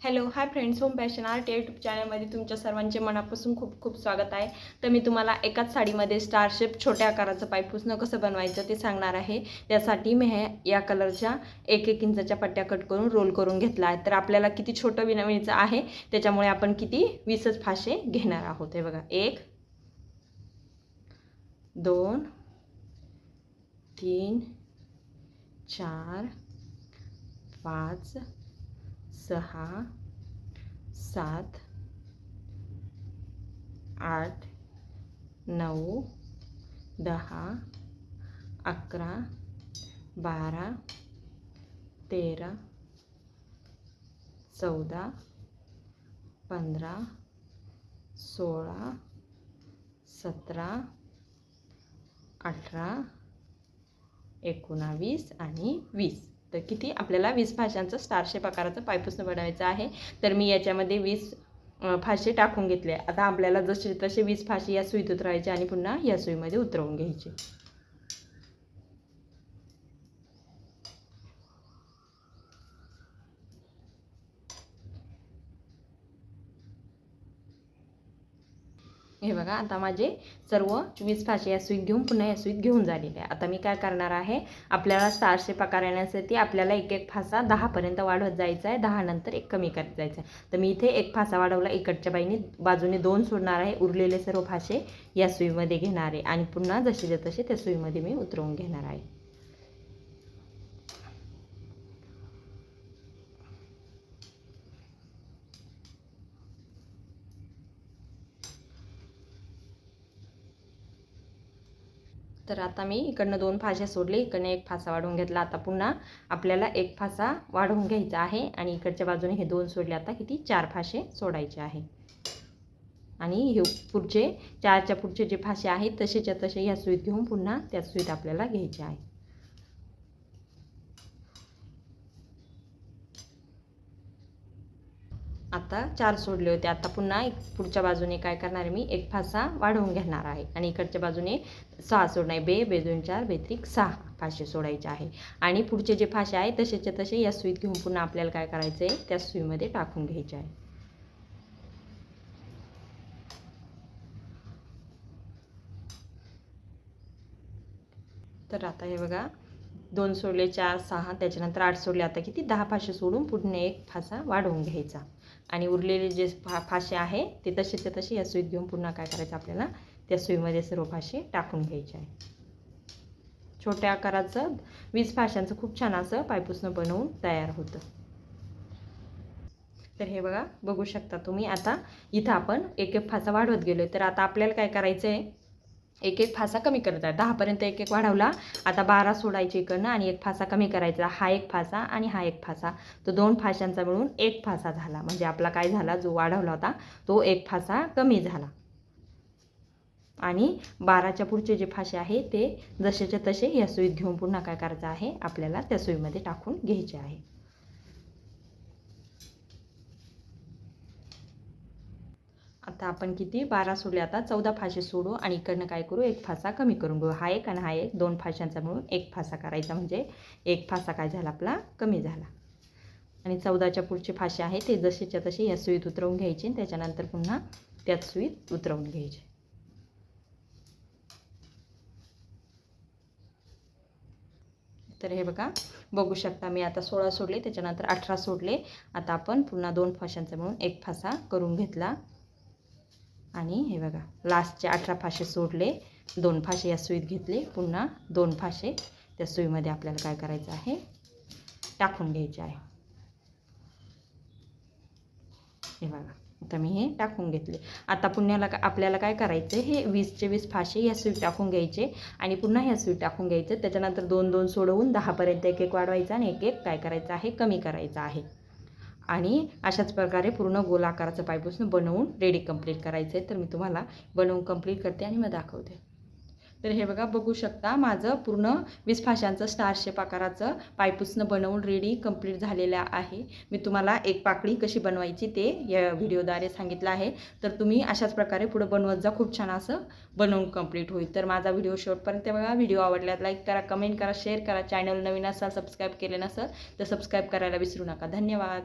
Hello hi friends, home passion art YouTube चॅनलमध्ये तुमच्या सर्वांचे मनापासून खूप खूप स्वागत आहे. तर मी तुम्हाला एकाच साडीमध्ये स्टार शेप छोट्या आकाराचं पायपुसणं कसं बनवायचं ते सांगणार आहे. त्यासाठी मी या कलरच्या 1-1 इंचाच्या पट्ट्या कट करून रोल करून घेतला आहे. तर आपल्याला किती छोटं विणायचं आहे त्याच्यामुळे आपण किती 20च फाशे घेणार आहोत. हे बघा, 1 2 3 4 5 6 7 8 9 10 11 12 13 14 15 16 17 18 19 आणि 20. तर किती आपल्याला 20 फाशांचं स्टार शेप आकाराचं पायपुसणं बनवायचं आहे. तर मी याच्यामध्ये 20 फाशे टाकून घेतले. आता आपल्याला जसे तसे 20 फाशे या सुईत उतरवायचे आणि पुन्हा या सुईमध्ये उतरवून घ्यायचे. हे बघा, आता माझे सर्व 20 फाशे या सुईत घेऊन पुन्हा या सुईत घेऊन झालेले आहे. आता मी काय करणार आहे, आपल्याला स्टार शेप आकार येण्यासाठी आपल्याला एक एक फासा 10 पर्यंत वाढवत जायचा आहे. 10 नंतर एक कमी करत जायचं आहे. तर मी इथे एक फासा वाढवला, इकडच्या बाजूने 2 सोडणार आहे. उरलेले सर्व फाशे या सुईमध्ये घेणार आहे आणि पुन्हा जसे तसे त्या सुईमध्ये मी उतरवून घेणार आहे. तर आता मी इकडनं 2 फाशे सोडले, इकडनं एक फासा वाढवून घेतला. आता पुन्हा आपल्याला एक फासा वाढवून घ्यायचा आहे आणि इकडच्या बाजूने हे 2 सोडले. आता किती 4 फाशे सोडायचे आहे आणि हे पुढचे 4च्या पुढचे जे फाशे आहेत तसेच्या तसे ह्या सुईत घेऊन पुन्हा त्या सुईत आपल्याला घ्यायचे आहे. आता 4 सोडले होते. आता पुन्हा पुढच्या बाजूने काय करणार आहे, मी एक फासा वाढवून घेणार आहे आणि इकडच्या बाजूने 6 सोडणार आहे. बे 2 4 बेत्रिक 6 फाशे सोडायचे आहे आणि पुढचे जे फाशे आहेत तसेच्या तसे या सुईत घेऊन पुन्हा आपल्याला काय करायचं आहे, त्या सुईमध्ये टाकून घ्यायचे आहे. तर आता हे बघा, 2 सोडले, 4 6 त्याच्यानंतर 8 सोडले. आता किती 10 फाशे सोडून पुढे एक फासा वाढवून घ्यायचा आणि उरलेले जे फाशे आहे ते तसेच्या तसे या सुईत घेऊन पुन्हा काय करायचं, आपल्याला त्या सुईमध्ये सर्व फाशे टाकून घ्यायचे आहे. छोट्या आकाराचं 20 फाशांचं खूप छान असं पायपुसणं बनवून तयार होतं. तर हे बघा, बघू शकता तुम्ही. आता इथं आपण एक एक फासा वाढवत गेलो. तर आता आपल्याला काय करायचं आहे, एक एक फासा कमी करत आहे. 10 पर्यंत एक एक वाढवला. आता 12 सोडायचे इकडनं आणि एक फासा कमी करायचा. हा एक फासा आणि हा एक फासा, तो 2 फाशांचा मिळून एक फासा झाला. म्हणजे आपला काय झाला, जो वाढवला होता तो एक फासा कमी झाला आणि 12च्या पुढचे जे फाशे आहे ते जसेच्या तसे या सुईत घेऊन पुन्हा काय करायचं आहे, आपल्याला त्या सुईमध्ये टाकून घ्यायचे आहे. आता आपण किती 12 सोडले. आता 14 फाशे सोडू आणि इकडनं काय करू, एक फासा कमी करून घेऊ. हा एक आणि हा एक 2 फाशांचा मिळून एक फासा करायचा. म्हणजे एक फासा काय झाला, आपला कमी झाला. आणि 14च्या पुढचे फाशे आहे ते जसेच्या तसे या सुईत उतरवून घ्यायचे आणि त्याच्यानंतर पुन्हा त्याच सुईत उतरवून घ्यायचे. तर हे बघा, बघू शकता मी आता 16 सोडले, त्याच्यानंतर 18 सोडले. आता आपण पुन्हा 2 फाशांचा मिळून एक फासा करून घेतला आणि हे बघा, लास्टचे 18 फाशे सोडले, 2 फाशे या सुईत घेतले, पुन्हा 2 फाशे त्या सुईमध्ये आपल्याला काय करायचं आहे, टाकून घ्यायचे आहे. हे बघा, आता मी हे टाकून घेतले. आता पुन्हा आपल्याला काय करायचं, हे 20चे 20 फाशे या सुईत टाकून घ्यायचे आणि पुन्हा ह्या सुईत टाकून घ्यायचं. त्याच्यानंतर 2 2 सोडवून 10 पर्यंत एक एक वाढवायचा आणि एक एक काय करायचं आहे, कमी करायचं आहे. आणि अशाच प्रकारे पूर्ण गोल आकाराचं पायपुसणं बनवून रेडी कंप्लीट करायचं आहे. तर मी तुम्हाला बनवून कंप्लीट करते आणि मग दाखवते. तर हे बघा, बघू शकता माझं पूर्ण 20 फाशांचं स्टार शेप आकाराचं पायपुसणं बनवून रेडी कंप्लीट झालेलं आहे. मी तुम्हाला एक पाकळी कशी बनवायची ते या व्हिडिओद्वारे सांगितलं आहे. तर तुम्ही अशाच प्रकारे पुढे बनवत जा, खूप छान असं बनवून कंप्लीट होईल. तर माझा व्हिडिओ शेवटपर्यंत बघा. व्हिडिओ आवडल्यास लाईक करा, कमेंट करा, शेअर करा. चॅनल नवीन असाल, सबस्क्राईब केले नसेल तर सबस्क्राईब करायला विसरू नका. धन्यवाद.